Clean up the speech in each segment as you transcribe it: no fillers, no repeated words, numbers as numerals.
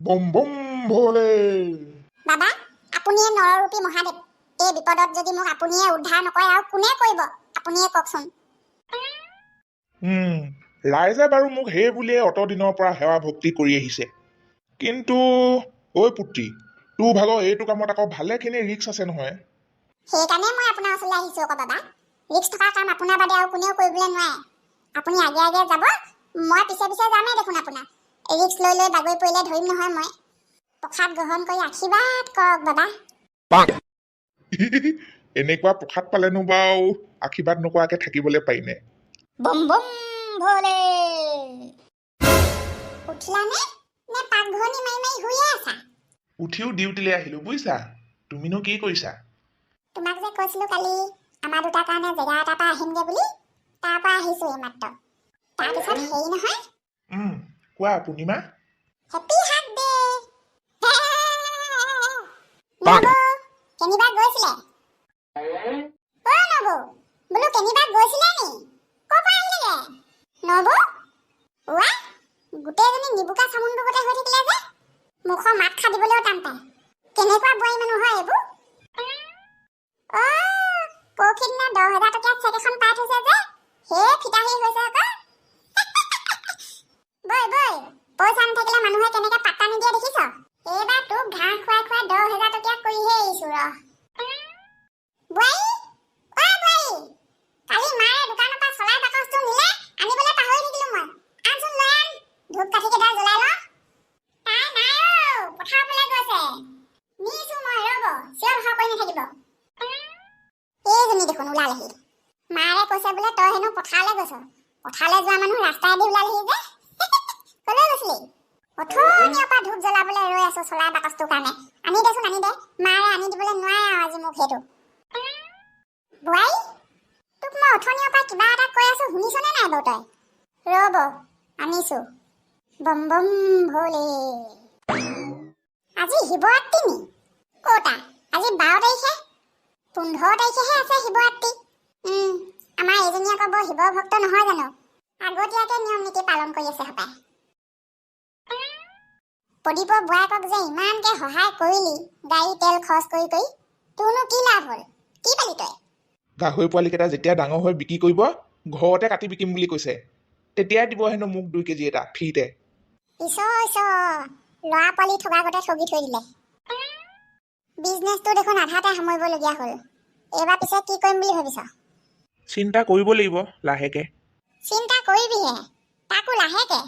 বম বম ভোলে। বাবা, আপুনিয়ে নৰৰূপী মহাদেৱ। এই বিপদত যদি মোক আপুনিয়ে উদ্ধাৰ নকৰে আৰু কোনে কৰিব? আপুনিয়ে কওকচোন। ৰাইজে বাৰু মোক সেই বুলিয়ে অতদিনৰ পৰা সেৱা ভক্তি কৰি আহিছে। কিন্তু ঐ পুত্ৰী, তোৰ ভাগৰ এইটো কামত আকৌ ভালেখিনি ৰিস্ক আছে নহয়। সেইকাৰণে মই আপোনাৰ ওচৰলৈ আহিছোঁ আকৌ বাবা। ৰিস্ক থকা কাম আপোনাৰ বাদে আৰু কোনেও কৰিবলৈ নোৱাৰে। আপুনি আগে আগে যাব, মই পিছে পিছে যামেই দেখোন আপোনাৰ। ৰিস্ক লৈ লৈ বাগৰি পৰিলে ধৰিম নহয় মই। প্ৰসাদ গ্ৰহণ কৰি আশীৰ্বাদ কৰক বাবা। এনেকুৱা প্ৰসাদ পালেনো বাৰু আশীৰ্বাদ নকৰাকে থাকিবলৈ পাৰিনে? বম বম ভোলে। উঠিলানে? নে পাকঘৰণি মাৰি মাৰি শুয়ে আছা? উঠিও ডিউটিলৈ আহিলো বুজিছা। তুমিনো কি কৰিছা? তোমাক যে কৈছিলো কালি আমাৰ দুটাৰ কাৰণে জেগা এটাৰ পৰা আহিমগে বুলি, তাৰ পৰা আহিছো এইমাত্ৰ। তাৰপিছত হেৰি নহয়, কোৱা পূৰ্ণিমা। হেপী হাৰ্টডে। নবৌ, কেনিবা গৈছিলে? অ নবৌ, বোলো কেনিবা গৈছিলে নি? ক'ৰ পৰা আহিলেগে? নবৌ, ওৱা, গোটেইজনী নিবুকা চামুণ্ডুবতে হৈ থাকিলে যে, মুখৰ মাত খাদিবলৈও টান পায়। কেনেকুৱা বোৱাৰী মানুহ হয় এইবোৰ? পৰখিদিনা 10,000 টকীয়া চেক এখন পাই থৈছে যে, সেই ফিতাহী হৈছে আকৌ। বৈ বৈ, পইচা নাথাকিলে মানুহে কেনেকে পাত্তা নিদিয়ে দেখিছ? এইবাৰ তোক ঘাঁহ খুৱাই খুৱাই 10,000 টকীয়া কৰিহে এৰিছো ৰ। বোৱাৰী, অ বোৱাৰী, কালি মায়ে দোকানৰ পৰা চলাই বাকচটো নিলে, আনিবলৈ পাহৰি থাকিলো মই। আনচোন লৈ আন, ধূপ কাঠি কেইটা জ্বলাই ল। তাই নাই পথাৰ ফালে গৈছে। নিছো মই, ৰ'ব, চিঞৰ বাখৰ কৰি নাথাকিব। এইজনী দেখোন ওলালেহি। মায়ে কৈছে বোলে তই হেনো পথাৰলৈ গৈছ। পথাৰলৈ যোৱা মানুহ ৰাস্তাইদি ওলালেহি যে। কলৈ গৈছিলি? অথনিৰ পৰা ধূপ জ্বলাবলৈ ৰৈ আছো চলাই বাকচটোৰ কাৰণে। আনি দেচোন, আনি দে। মায়ে আনি দিবলৈ নোৱাৰে আৰু আজি মোক সেইটো। বোৱাৰী, তোক মই অথনিৰ পৰা কিবা এটা কৈ আছো, শুনিছনে নাই বাৰু তই? ৰ'ব, আনিছো। বম বম ভোলে। আজি শিৱৰাত্ৰি নি? ক'তা? আজি 12 তাৰিখে। 15 তাৰিখেহে আছে শিৱৰাত্ৰি। আমাৰ এইজনী আকৌ বৰ শিৱ ভক্ত নহয় জানো? আগতীয়াকে নিয়ম নীতি পালন কৰি আছে হপায়। প্ৰদীপৰ বুঢ়াকক যে ইমানকে সহায় কৰিলি, গাড়ী তেল খৰচ কৰি কৰি, তোৰনো কি লাভ হ'ল? কি পালি তই? গাহৰি পোৱালিকেইটা যেতিয়া ডাঙৰ হৈ বিক্ৰী কৰিব, ঘৰতে কাটি বিকিম বুলি কৈছে। তেতিয়াই দিব হেনো মোক 2 কেজি এটা ফ্ৰীতে। ঈশ্বৰ, ল'ৰা পোৱালি থকা আগতে ঠগি থৈ দিলে। বিজনেছটো দেখোন আধাতে সামৰিবলগীয়া হ'ল। এইবাৰ পিছে কি কৰিম বুলি ভাবিছ? চিন্তা কৰিব লাগিব লাহেকে। চিন্তা কৰিবিহে, তাকো লাহেকে।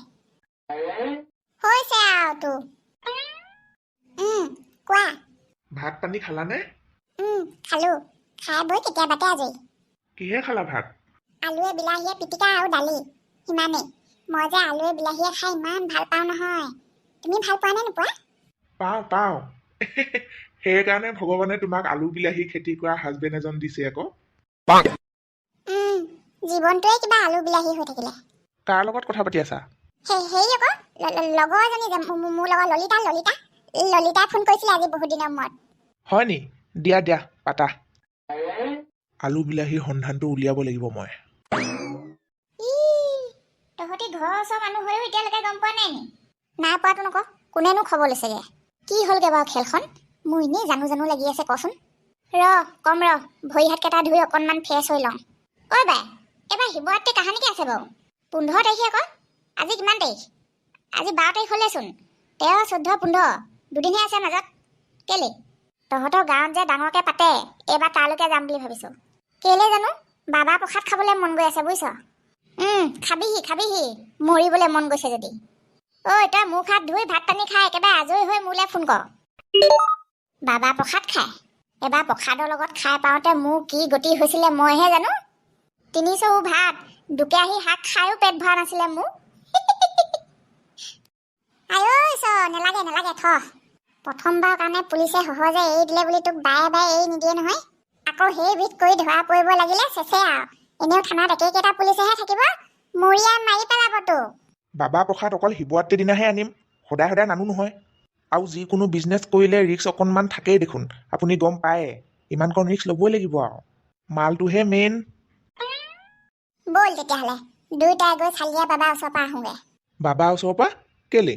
হৈছে আৰু তোৰ। কোৱা। ভাত পানী খালানে? খালো। খাই বৈ কেতিয়াবাতে আজৰি। কিহে খালা ভাত? আলুৱে বিলাহীয়ে পিটিকা আৰু দালি, সিমানেই। মই যে আলুৱে বিলাহীয়ে খাই ইমান ভাল পাওঁ নহয়। তুমি ভাল পোৱা নে নোপোৱা? পাওঁ। সেইকাৰণে ভগৱানে তোমাক আলু বিলাহী খেতি কৰা হাজবেণ্ড এজন দিছে আকৌ। জীৱনটোৱে কিবা আলু বিলাহী হৈ থাকিলে। কাৰ লগত কথা পাতি আছা? হেৰি আকৌ, লগৰ এজনী যে মোৰ লগত ললিতাই ফোন কৰিছিলে আজি বহুত দিনৰ মূৰত। হয় নি? দিয়া পাতা। আলু বিলাহীৰ সন্ধানটো উলিয়াব লাগিব মই। তহঁতি ঘৰৰ ওচৰৰ মানুহ হৈও এতিয়ালৈকে গম পোৱা নাই নি? নাই পোৱাতো নকওঁ, কোনেনো খবৰ লৈছেগে? কি হ'লগে বাৰু খেলখন? মোৰ এনেই জানো লাগি আছে, কচোন। কম ৰ, ভৰি হাতকেইটা ধুই অকণমান ফ্ৰেছ হৈ লওঁ। ঐ বাই, এইবাৰ শিৱৰাত্ৰি কাহানিকে আছে বাৰু? 15 তাৰিখে আকৌ। আজি কিমান তাৰিখ? আজি 12 তাৰিখ হ'লেচোন। 13, 14, 15 দুদিনহে আছে মাজত। কেলে? তহঁতৰ গাঁৱত যে ডাঙৰকে পাতে, এইবাৰ তালৈকে যাম বুলি ভাবিছো। কেলে জানো? বাবা প্ৰসাদ খাবলৈ মন গৈ আছে বুজিছ। খাবিহি, মৰিবলৈ মন গৈছে যদি। ঐ, তই মুখ হাত ধুই ভাত পানী খাই একেবাৰে আজৰি হৈ মোলৈ ফোন কৰ। বাবা প্ৰসাদ খায়। এবাৰ প্ৰসাদৰ লগত খাই পাওঁতে মোৰ কি গতি হৈছিলে মইহে জানো। 3 চৰু ভাত, 2 কেৰাহী শাক খায়ো পেট ভৰা নাছিলে মোৰ। নেলাগে থ। প্ৰথমবাৰ কাৰণে পুলিচে সহজে এৰি দিলে বুলি তোক বাৰে এৰি নিদিয়ে নহয়। আকৌ সেই বিধ কৰি ধৰা পৰিব লাগিলে চেচে আৰু। এনেও থানাত একেইকেইটা পুলিচেহে থাকিব, মৰিয়াই মাৰি পেলাব তোক। বাবা প্ৰসাদ অকল শিৱৰাত্ৰিৰ দিনাহে আনিম, সদায় নানো নহয়। আৰু যিকোনো বিজনেছ কৰিলে ৰিস্ক অকণমান থাকেই দেখোন, আপুনি গম পায়ে। ইমানকণ ৰিস্ক ল'বই লাগিব আৰু। মালটোহে মেইন। ব'ল তেতিয়াহ'লে দুয়োটাই গৈ চালিয়া বাবা ওচৰৰ পৰা আহোঁগে। বাবা ওচৰৰ পৰা? কেলে?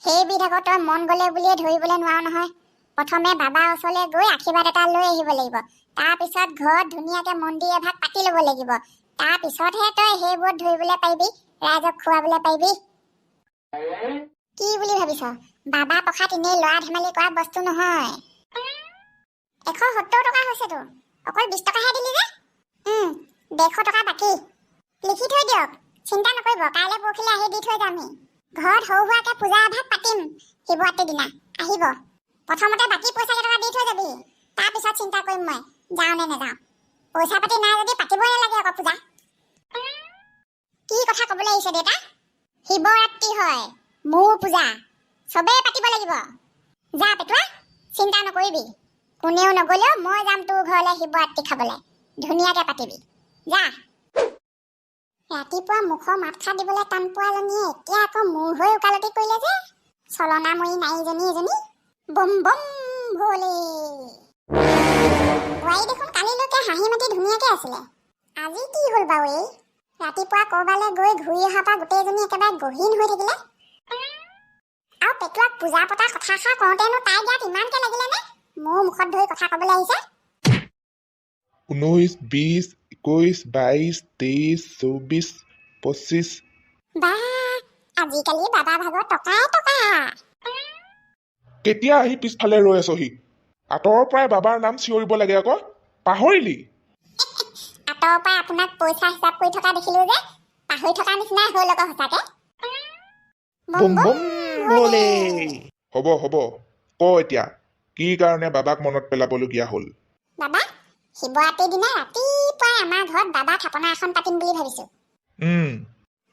সেইবিধ আকৌ তই মন গ'লে বুলিয়ে ধৰিবলৈ নোৱাৰ নহয়। প্ৰথমে বাবাৰ ওচৰলৈ গৈ আশীৰ্বাদ এটা লৈ আহিব লাগিব। তাৰপিছত ঘৰত ধুনীয়াকে মন্দিৰ এভাগ পাতি ল'ব লাগিব। তাৰপিছতহে তই সেইবোৰত ধৰিবলৈ পাৰিবি, ৰাইজক খুৱাবলৈ পাৰিবি। কি বুলি ভাবিছ? বাবা প্ৰসাদ এনেই লৰা ধেমালি কৰা বস্তু নহয়। 170 টকা হৈছেতো, অকল 20 টকাহে দিলি যে। 150 টকা বাকী। লিখি থৈ দিয়ক, চিন্তা নকৰিব, কাইলৈ পৰহিলৈ আহি দি থৈ যামহি। ঘৰত সৰু সুৰাকে পূজা এভাগ পাতিম শিৱৰাত্ৰিৰ দিনা, আহিব। প্ৰথমতে বাকী পইচা কেইটকা দি থৈ যাবি, তাৰপিছত চিন্তা কৰিম মই যাওঁ নে নাযাওঁ। পইচা পাতি নাই যদি পাতিবই নালাগে আকৌ পূজা। কি কথা ক'বলৈ আহিছে দেউতা? শিৱৰাত্ৰি হয়, মোৰ পূজা, চবেই পাতিব লাগিব। যা পেটুৱা, চিন্তা নকৰিবি, কোনেও নগলেও মই যাম তোৰ ঘৰলৈ শিৱৰাত্ৰি খাবলৈ। ধুনীয়াকে পাতিবি, যা। ৰাতিপুৱা মুখৰ মাত খাৰ দিবলৈ টান পোৱাজনীয়ে এতিয়া আকৌ মূৰ হৈ ওকালতি কৰিলে যে। চলনাময়ী নাৰীজনী এজনী, বম বম ভলে। বোৱাৰী দেখোন কালিলৈকে হাঁহি মাতি ধুনীয়াকে আছিলে, আজি কি হ'ল বাৰু এই? ৰাতিপুৱা ক'ৰবালৈ গৈ ঘূৰি অহাৰ পৰা গোটেইজনী একেবাৰে গহীন হৈ থাকিলে। আৰু পেটুৱাক পূজা পতা কথাষাৰ কওঁতেনো তাই গাত ইমানকে লাগিলে নে? মোৰ মুখত ধৰি কথা ক'বলৈ আহিছে। 19, 20, 21, 22, 23, 24, 25। বা, আজিকালি বাবা ভাগৰ টকাই টকা। কেতিয়া আহি পিছফালে ৰৈ আছহি? আঁতৰৰ পৰাই বাবাৰ নাম চিঞৰিব লাগে আকৌ, পাহৰিলি? আঁতৰৰ পৰা আপোনাক পইচা হিচাপ কৰি থকা দেখিলো যে, পাহৰি থকা নিচিনাই হ'ল আকৌ সঁচাকে। বম বম ভলে। হ'ব হ'ব, ক এতিয়া, কি কাৰণে বাবাক মনত পেলাবলগীয়া হ'ল? বাবা, শিৱৰাত্ৰিৰ দিনা ৰাতিপুৱাই আমাৰ ঘৰত বাবা থাপনা এখন পাতিম বুলি ভাবিছো।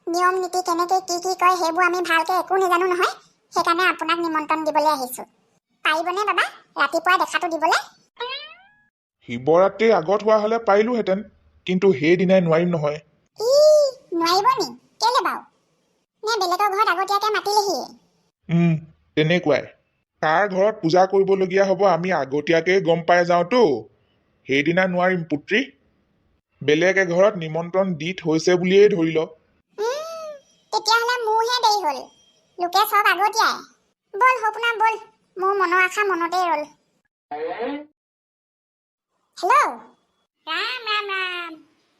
নিয়ম নীতি কেনেকে কি কি কয় সেইবোৰ আমি ভালকে একো নাজানো নহয়, সেইকাৰণে আপোনাক নিমন্ত্ৰণ দিবলৈ আহিছো। পাৰিবনে বাবা ৰাতিপুৱাই দেখাটো দিবলৈ? শিৱৰাত্ৰিৰ আগত হোৱা হ'লে পাৰিলোহেঁতেন, কিন্তু সেইদিনাই নোৱাৰিম নহয়। নোৱাৰিব নি? কেলে বাৰু? নে বেলেগৰ ঘৰত আগতীয়াকে মাতিলেহিয়ে? তেনেকুৱাই। কাৰ ঘৰত পূজা কৰিবলগীয়া হ'ব আমি আগতীয়াকৈ গম পাই যাওঁতো, সেইদিনা নোৱাৰিম পুত্ৰী। বেলেগ এঘৰত নিমন্ত্ৰণ দি থৈছে বুলিয়েই ধৰি ল। তেতিয়াহ'লে মোৰহে দেৰি হ'ল, লোকে চব আগতীয়াই। বল সপোনা বল, মোৰ মনৰ আশা মনতেই ৰ'ল। হেল্ল', ৰাম ৰাম ৰাম,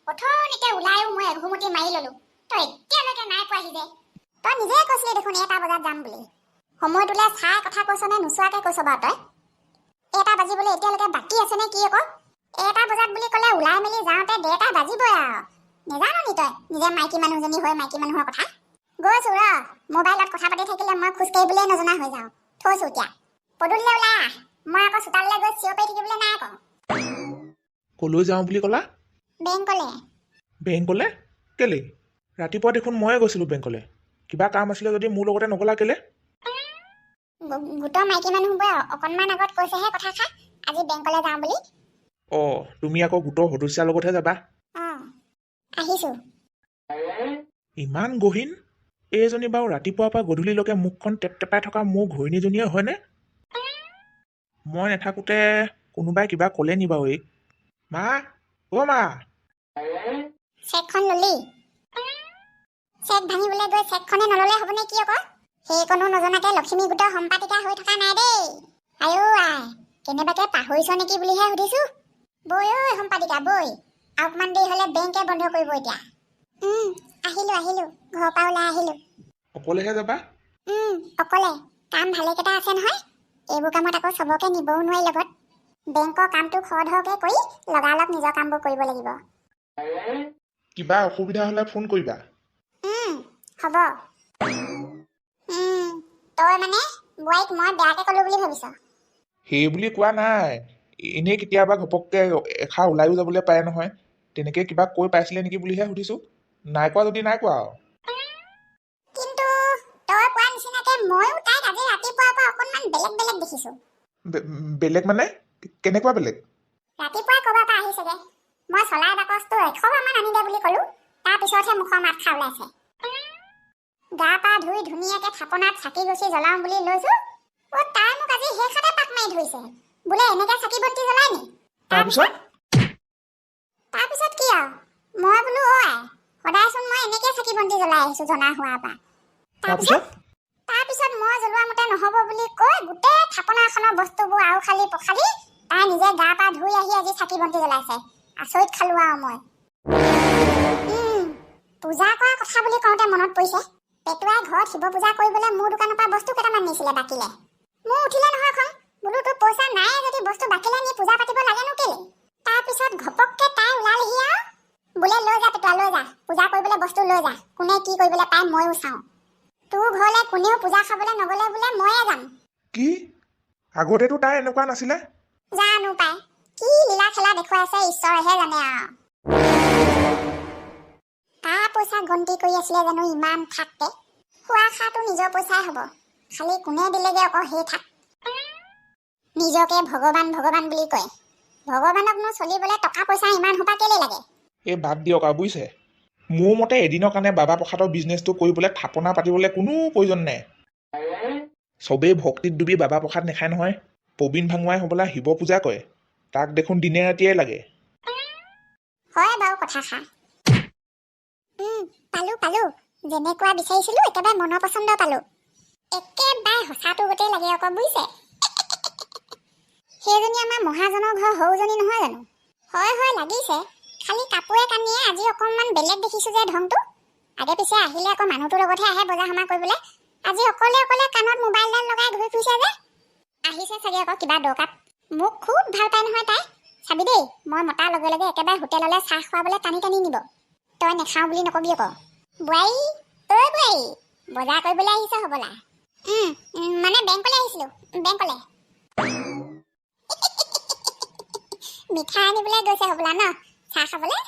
প্ৰথমতে ওলাইও মই এঘুমতি মাৰি ললো, তই এতিয়ালৈকে নাই পোৱাহি যে। তই নিজে কৈছিলি দেখোন 1টা বজাত যাম বুলি। সময়টোলৈ চাই কথা কৈছ নে নোচোৱাকে কৈছ বাৰু তই? 1টা বাজিবলৈ এতিয়ালৈকে বাকী আছে নে কি আকৌ? 1টা বজাত বুলি ক'লে ওলাই মেলি যাওঁতে 1:30 বাজিবই আৰু। নেজানো নি তই নিজে মাইকী মানুহজনী হৈ মাইকী মানুহৰ কথা? গৈছো ৰ, মোবাইলত কথা পাতি থাকিলে মই খোজকাঢ়িবলৈ নজনা হৈ যাওঁ। থৈছো এতিয়া, পদূলিলৈ ওলাই আহ, মই আকৌ চোতাললৈ গৈ চিঞৰ পাৰি থাকিবলৈ নাই আকৌ। কলৈ যাওঁ বুলি ক'লা? বেংকলে। বেংকলে? কেলে? ৰাতিপুৱা দেখোন ময়ে গৈছিলোঁ বেংকলে। কিবা কাম আছিলে যদি মোৰ লগতে নগলা কেলে? গোটৰ মাইকী মানুহবোৰে অকণমান আগত কৈছেহে কথাষাৰ, আজি বেংকলে যাওঁ বুলি। তুমি আকৌ গোটৰ সদস্যাৰ লগতহে যাবা? আহিছো। ইমান গহীন? এইজনী বাৰু ৰাতিপুৱাৰ পৰা গধূলিলৈকে মুখখন টেপটেপাই থকা মোৰ ঘৈণীজনীয়ে হয়নে? মই নাথাকোঁতে কোনোবাই কিবা ক'লে নি বাৰু এইক? মা, অ' মা। চেকখন ললি? চেক ভাঙিবলৈ গৈ চেকখনে নললে হ'বনে কি আকৌ? সেইকণো নজনাকে লখিমী গোটৰ সম্পাদিকা হৈ থকা নাই দেই। আই, কেনেবাকে পাহৰিছ নেকি বুলিহে সুধিছো। বৈ ঐ সম্পাদিকা বৈ, অকণমান দেৰি হ'লে বেংকে বন্ধ কৰিব এতিয়া। আহিলো, ঘৰৰ পৰা ওলাই আহিলো। অকলেহে যাবা? অকলে। কাম ভালেকেইটা আছে নহয়, এইবোৰ কামত আকৌ চবকে নিবও নোৱাৰি লগত। বেংকৰ কামটো খৰধৰকে কৰি লগালগ নিজৰ কামবোৰ কৰিব লাগিব। কিবা অসুবিধা হ'লে ফোন কৰিবা। হ'ব। তই মানে বোৱাৰীক মই বেয়াকে ক'লো বুলি ভাবিছ? সেই বুলি কোৱা নাই, এনেই কেতিয়াবা ঘপককে এষাৰ ওলাইও যাবলৈ পাৰে নহয়, তেনেকে কিবা কৈ পাইছিলে নেকি বুলিহে সুধিছো। নাই কোৱা যদি নাই কোৱা আৰু। কিন্তু তই কোৱা নিচিনাকে ময়ো তাইক আজি ৰাতিপুৱাৰ পৰা অকণমান বেলেগ দেখিছো। বেলেগ মানে? কেনেকুৱা বেলেগ? ৰাতিপুৱাই ক'ৰবাৰ পৰা আহিছেগে, মই চলাই বাকচটো 100 বাৰমান আনি দে বুলি ক'লো, তাৰপিছতহে মুখৰ মাত খাৰ ওলাইছে। গা পা ধুই ধুনীয়াকে থাপনাত চাকি গছি জ্বলাওঁ বুলি লৈছো, তাই মোক আজি সেইখাতে পাক মাৰি ধৰিছে, বোলে এনেকে চাকি বন্তি জ্বলাই নি? তাৰপিছত কি আৰু? মই বোলো সদায়চোন মই এনেকে চাকি বন্তি জ্বলাই আহিছো জনা হোৱাৰ পৰা। তাৰপিছত তাৰপিছত মই জ্বলোৱা মতে নহ'ব বুলি কৈ গোটেই থাপনাখনৰ বস্তুবোৰ আৰু খালি পখালি তাই নিজে গা পা ধুই আহি আজি চাকি বন্তি জ্বলাইছে। আচৰিত খালো আৰু মই। পূজা কৰা কথা বুলি কওঁতে মনত পৰিছে, পেটুৱাই ঘৰত শিৱ পূজা কৰিবলৈ মোৰ দোকানৰ পৰা বস্তু কেইটামান নিছিলে বাকিলে। মোৰ উঠিলে নহয় খং, বোলো তোৰ পইচা নাই যদি বস্তু বাকিলে নি পূজা পাতিব লাগেনো কেলে। তাৰপিছত ঘপককে তাই ওলালেহি আৰু বোলে লৈ যা পেটুৱা লৈ যা, পূজা কৰিবলৈ বস্তু লৈ যা, কোনে কি কৰিবলৈ পায় ময়ো চাওঁ। তোৰ ঘৰলৈ কোনেও পূজা খাবলৈ নগলে বোলে ময়ে যাম। কি আগতেতো তাই এনেকুৱা নাছিলে? জানো পাই কি লীলা খেলা দেখুৱাইছে ঈশ্বৰেহে জানে আৰু। কাৰ পইচা গন্তি কৰি আছিলে জানো ইমান থাকতে। খোৱা খাটো নিজৰ পইচাই হ'ব, খালি কোনে দিলেগে আকৌ সেই থাক। নিজকে ভগৱান ভগৱান বুলি কয়, ভগৱানকনো চলিবলৈ টকা পইচা ইমান সোপা কেলে লাগে। এই বাদ দিয়ক আৰু বুজিছে, মোৰ মতে এদিনৰ কাৰণে বাবা প্ৰসাদৰ বিজনেছটো কৰিবলৈ থাপনা পাতিবলৈ কোনো প্ৰয়োজন নাই। চবেই ভক্তিত ডুবি বাবা প্ৰসাদ নাখায় নহয়। প্ৰবীণ ভাঙুৱাই হ'বলা শিৱ পূজা কৰে, তাক দেখোন দিনে ৰাতিয়ে লাগে। হয় বাৰু কথাষাৰ। পালো যেনেকুৱা বিচাৰিছিলো একেবাৰে মনৰ পচন্দ পালো। একেবাৰে সঁচাটো গোটেই লাগে আকৌ বুজিছে। সেইজনী আমাৰ মহাজনৰ ঘৰ সৰুজনী নহয় জানো? হয় লাগিছে, খালি কাপোৰে কানিয়ে আজি অকণমান বেলেগ দেখিছো যে ঢংটো। আগে পিছে আহিলে আকৌ মানুহটোৰ লগতহে আহে বজাৰ সমাৰ কৰিবলৈ, আজি অকলে কাণত মোবাইলডাল লগাই ঘূৰি ফুৰিছে যে। আহিছে চাগে আকৌ কিবা দৰকাৰ। মোক খুব ভাল পায় নহয় তাই। চাবি দেই, মই মতাৰ লগে লগে একেবাৰে হোটেললৈ চাহ খুৱাবলৈ টানি নিব। তই নেখাওঁ বুলি নকবি আকৌ। বোৱাৰী বোৱাৰী, বজাৰ কৰিবলৈ আহিছ হ'বলা? মানে বেংকলৈ আহিছিলো, বেংকলৈ। মিঠাই আনিবলৈ গৈছে হ'বলা ন, চাহ খাবলৈ?